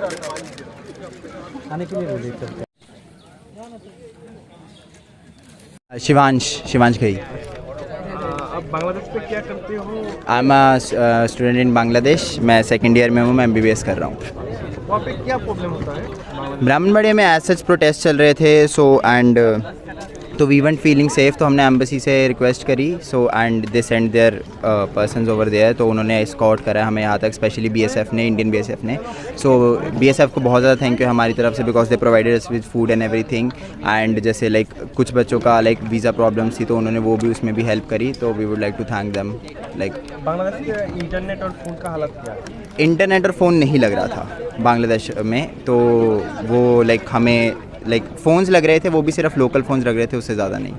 खाने के लिए बोलिए चलते शिवांश खई। आप बांग्लादेश पे क्या करते हो? I am student in Bangladesh. मैं सेकेंड ईयर में हूँ, मैं MBBS कर रहा हूँ। वहाँ पे क्या प्रॉब्लम होता है बांग्लादेश? ब्राह्मणबाड़िया में एज सच प्रोटेस्ट चल रहे थे, सो एंड तो वी वेंट फीलिंग सेफ, तो हमने एम्बेसी से रिक्वेस्ट करी, so and they send their persons over there, तो उन्होंने एस्कॉर्ट करा हमें यहाँ तक, स्पेशली BSF ने, इंडियन BSF ने। सो BSF को बहुत ज़्यादा थैंक यू हमारी तरफ से, because they provided us with food and everything. And जैसे लाइक कुछ बच्चों का लाइक वीज़ा प्रॉब्लम्स थी, तो उन्होंने वो भी उसमें भी हेल्प करी, तो we would like to thank them. Like Bangladesh के इंटरनेट और फोन का हालत क्या है? इंटरनेट और फ़ोन नहीं लग रहा था बांग्लादेश में, तो वो लाइक हमें लाइक फ़ोन्स लग रहे थे, वो भी सिर्फ लोकल फ़ोन्स लग रहे थे, उससे ज़्यादा नहीं।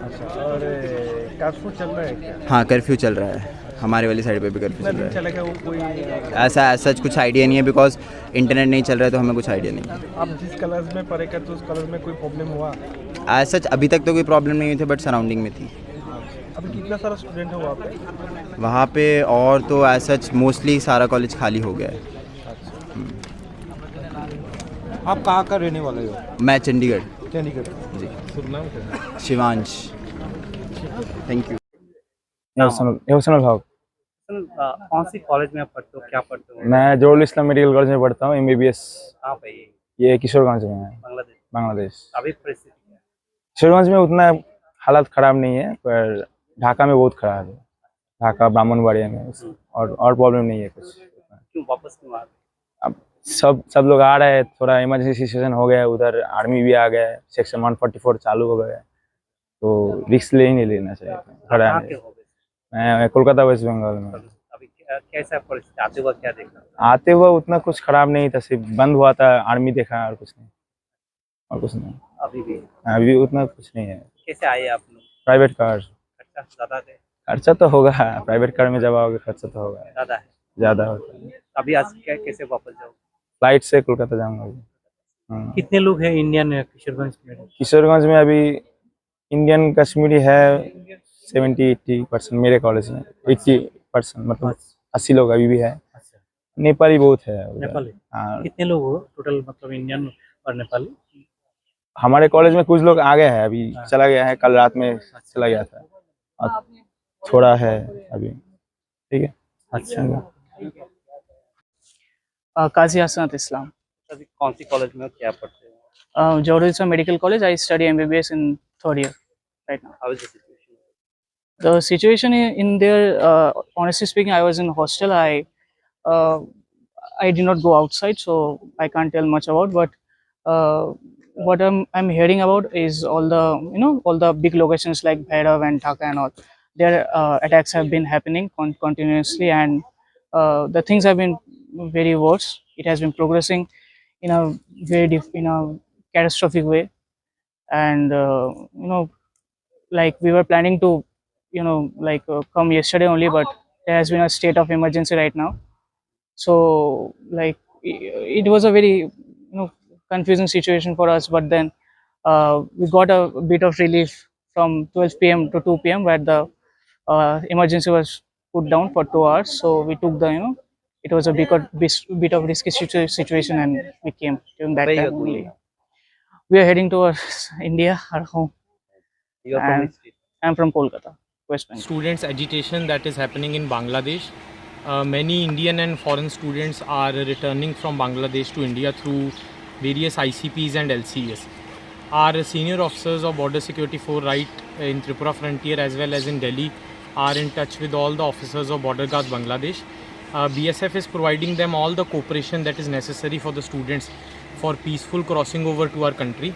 अच्छा, और कर्फ्यू चल रहा है क्या? हाँ, कर्फ्यू चल रहा है, हमारे वाली साइड पे भी कर्फ्यू कितना चल दिन रहा है। चलेगा वो? कोई ऐसा सच कुछ आइडिया नहीं है, बिकॉज इंटरनेट नहीं चल रहा है, तो हमें कुछ आइडिया नहीं है। आप जिस कलर्स में पढ़े करते उस कलर में कोई प्रॉब्लम हुआ? एज सच अभी तक तो कोई प्रॉब्लम नहीं हुई थी, बट सराउंडिंग में थी अभी कितना सारा स्टूडेंट है वहाँ पे? वहाँ पे। और तो एज सच मोस्टली सारा कॉलेज खाली हो गया है। आप कहाँ का रहने वाले हो? मैं चंडीगढ़। चंडीगढ़ जी। शुभ नाम क्या है? Shivansh, thank you. एहसनुल हक। कौन सी कॉलेज में आप पढ़ते हो, क्या पढ़ते हो? मैं जोरुल इस्लाम मेडिकल कॉलेज में पढ़ता हूँ, MBBS। कहाँ पे ये? ये किशोरगंज में है, बांग्लादेश। बांग्लादेश। अभी परिस्थिति क्या है? किशोरगंज में उतना हालत ख़राब नहीं है, पर ढाका में बहुत ख़राब है। ढाका ब्राह्मणबाड़िया में और प्रॉब्लम नहीं है कुछ। क्यों वापस क्यों आ गए? अब सब लोग आ रहे हैं, थोड़ा इमरजेंसी सिचुएशन हो गया है, उधर आर्मी भी आ गया है, सेक्शन 144 चालू हो गया है, तो रिस्क ले ही नहीं लेना चाहिए। खड़ा कहाँ है। के हो गए? मैं कोलकाता वेस्ट बंगाल में। अभी कैसा परिस्थिति आते हुआ क्या देखा? आते हुए उतना कुछ खराब नहीं था, सिर्फ बंद हुआ था, आर्मी देखा, और कुछ नहीं। अभी उतना कुछ नहीं है। कैसे आए आप लोग? Private car. खर्चा ज़्यादा थे? खर्चा तो होगा, प्राइवेट कार में जब आओगे खर्चा तो होगा, ज़्यादा है। ज़्यादा होता है। अभी आज कैसे वापस जाओ? फ्लाइट से कोलकाता जाऊंगा अभी। हाँ। कितने लोग हैं इंडियन किशोरगंज में? किशोरगंज में अभी इंडियन कश्मीरी है 70-80% मेरे कॉलेज में, 80% मतलब 80 लोग अभी भी है। अच्छा, नेपाली बहुत है उधर। नेपाली? हाँ, कितने लोग हो टोटल, मतलब इंडियन और नेपाली? हमारे कॉलेज में कुछ लोग आ गए हैं, अभी चला गया है, कल रात में चला गया था, और थोड़ा है अभी। ठीक है। अच्छा, काजी हसनत इस्लाम। अभी कौन सी कॉलेज में हो, क्या पढ़ते हो? Johor Islam Medical College. I study MBBS in third year right now. How is the situation? The situation in there, honestly speaking, I was in hostel. I did not go outside, so I can't tell much about. But what I'm hearing about is all the big locations like Bhairav and Dhaka and all. Their attacks have been happening continuously, and the things have been very worse. It has been progressing in a in a catastrophic way, and like we were planning to come yesterday only, but there has been a state of emergency right now. So like it was a very confusing situation for us, but then we got a bit of relief from 12 p.m. to 2 p.m. where the emergency was put down for 2 hours. So we took the it was a bit of risky situation, and we came during that Where you time are going only. now? We are heading towards India, our home. You are from And which state? I'm from Kolkata, West Bengal. Students agitation that is happening in Bangladesh. Many Indian and foreign students are returning from Bangladesh to India through various ICPs and LCS. Our senior officers of Border Security Force right in Tripura Frontier as well as in Delhi are in touch with all the officers of Border Guard Bangladesh. BSF is providing them all the cooperation that is necessary for the students for peaceful crossing over to our country.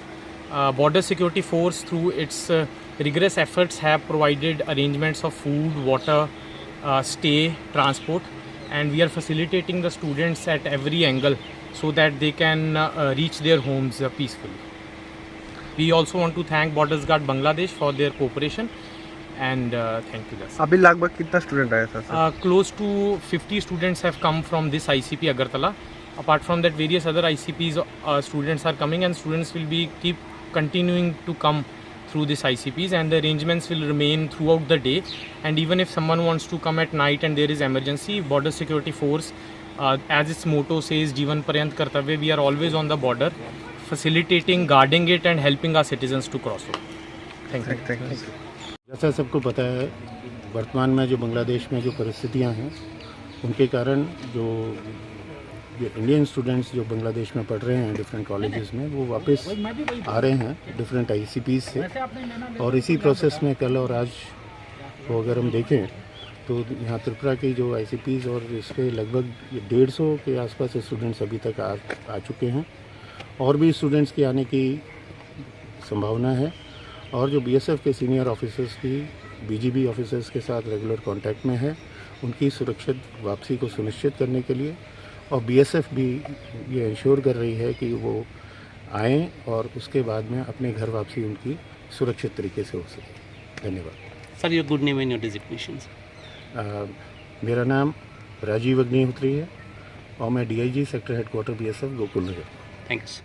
Border Security Force through its rigorous efforts have provided arrangements of food, water, stay, transport, and we are facilitating the students at every angle so that they can reach their homes peacefully. We also want to thank Borders Guard Bangladesh for their cooperation and thank you. अभी लगभग कितना student आया था sir? Close to 50 students have come from this ICP Agartala. Apart from that, various other ICPs students are coming, and students will be keep continuing to come through this ICPs, and the arrangements will remain throughout the day. And even if someone wants to come at night and there is emergency, Border Security Force As its motto says, Jeevan Paryant Kartavya, we are always on the border, facilitating, guarding it and helping our citizens to cross over. Thank you. Thank you जैसा सबको पता है, वर्तमान में जो बांग्लादेश में जो परिस्थितियां हैं उनके कारण जो इंडियन स्टूडेंट्स जो बांग्लादेश में पढ़ रहे हैं डिफरेंट कॉलेजेस में, वो वापस आ रहे हैं डिफरेंट आईसीपीज से। और इसी प्रोसेस में कल और आज को अगर हम देखें तो यहाँ त्रिपुरा की जो आईसीपीज और इस पर लगभग 150 के आसपास स्टूडेंट्स अभी तक आ चुके हैं और भी स्टूडेंट्स के आने की संभावना है। और जो बीएसएफ के सीनियर ऑफिसर्स भी बीजीबी ऑफिसर्स के साथ रेगुलर कांटेक्ट में है, उनकी सुरक्षित वापसी को सुनिश्चित करने के लिए। और बीएसएफ भी ये इंश्योर कर रही है कि वो आएँ और उसके बाद में अपने घर वापसी उनकी सुरक्षित तरीके से हो सके। धन्यवाद। Sir, your good name and your designation. मेरा नाम राजीव अग्निहोत्री है और मैं DIG sector headquarter BSF Gokul Nagar. Thanks.